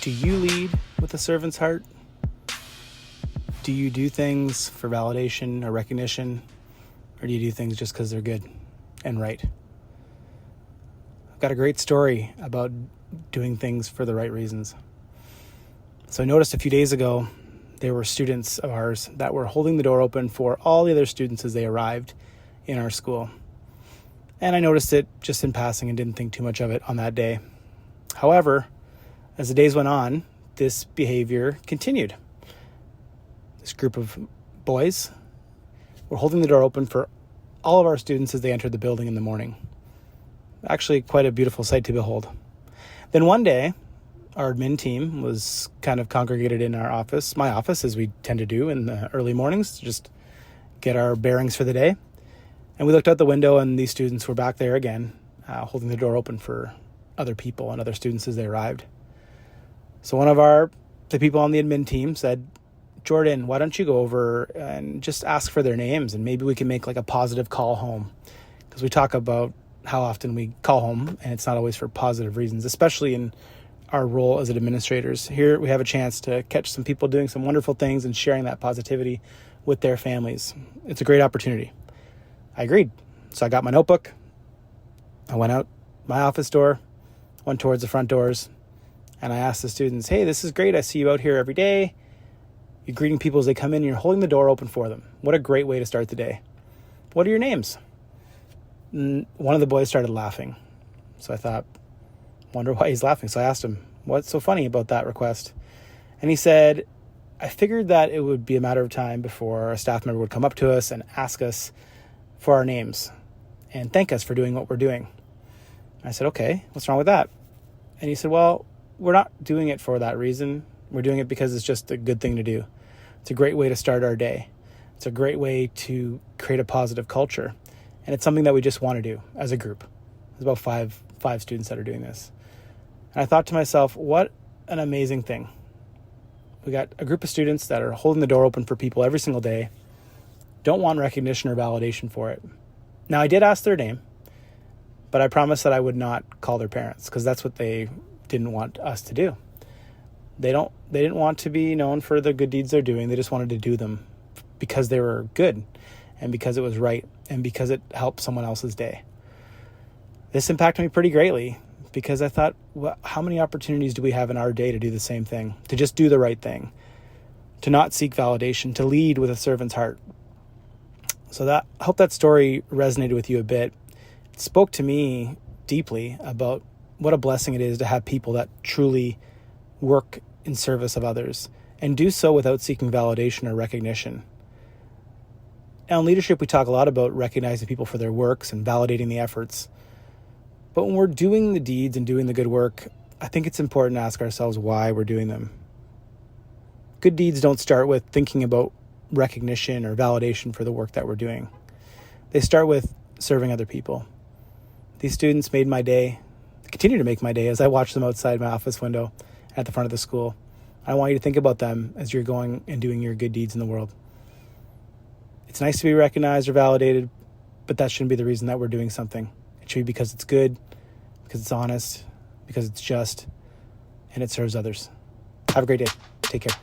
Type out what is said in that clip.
Do you lead with a servant's heart? Do you do things for validation or recognition? Or do you do things just because they're good and right? I've got a great story about doing things for the right reasons. So I noticed a few days ago, there were students of ours that were holding the door open for all the other students as they arrived in our school. And I noticed it just in passing and didn't think too much of it on that day. However, as the days went on, this behavior continued. This group of boys were holding the door open for all of our students as they entered the building in the morning. Actually, quite a beautiful sight to behold. Then one day, our admin team was kind of congregated in our office, my office, as we tend to do in the early mornings, to just get our bearings for the day. And we looked out the window and these students were back there again, holding the door open for other people and other students as they arrived. So one of the people on the admin team said, "Jordan, why don't you go over and just ask for their names and maybe we can make like a positive call home." Because we talk about how often we call home and it's not always for positive reasons, especially in our role as administrators. Here we have a chance to catch some people doing some wonderful things and sharing that positivity with their families. It's a great opportunity. I agreed. So I got my notebook. I went out my office door, went towards the front doors, and I asked the students, "Hey, this is great. I see you out here every day. You're greeting people as they come in and you're holding the door open for them. What a great way to start the day. What are your names?" And one of the boys started laughing. So I thought, wonder why he's laughing. So I asked him, "What's so funny about that request?" And he said, "I figured that it would be a matter of time before a staff member would come up to us and ask us for our names and thank us for doing what we're doing." I said, "Okay, what's wrong with that?" And he said, "Well, we're not doing it for that reason. We're doing it because it's just a good thing to do. It's a great way to start our day. It's a great way to create a positive culture. And it's something that we just want to do as a group." There's about five students that are doing this. And I thought to myself, what an amazing thing. We got a group of students that are holding the door open for people every single day, don't want recognition or validation for it. Now, I did ask their name, but I promised that I would not call their parents because that's what they didn't want us to do. They didn't want to be known for the good deeds they're doing. They just wanted to do them because they were good and because it was right and because it helped someone else's day. This impacted me pretty greatly because I thought, well, how many opportunities do we have in our day to do the same thing, to just do the right thing, to not seek validation, to lead with a servant's heart? So I hope that story resonated with you a bit. It spoke to me deeply about what a blessing it is to have people that truly work in service of others and do so without seeking validation or recognition. Now, in leadership, we talk a lot about recognizing people for their works and validating the efforts. But when we're doing the deeds and doing the good work, I think it's important to ask ourselves why we're doing them. Good deeds don't start with thinking about recognition or validation for the work that we're doing. They start with serving other people. These students made my day, continue to make my day as I watch them outside my office window at the front of the school. I want you to think about them as you're going and doing your good deeds in the world. It's nice to be recognized or validated, but that shouldn't be the reason that we're doing something. It should be because it's good, because it's honest, because it's just, and it serves others. Have a great day. Take care.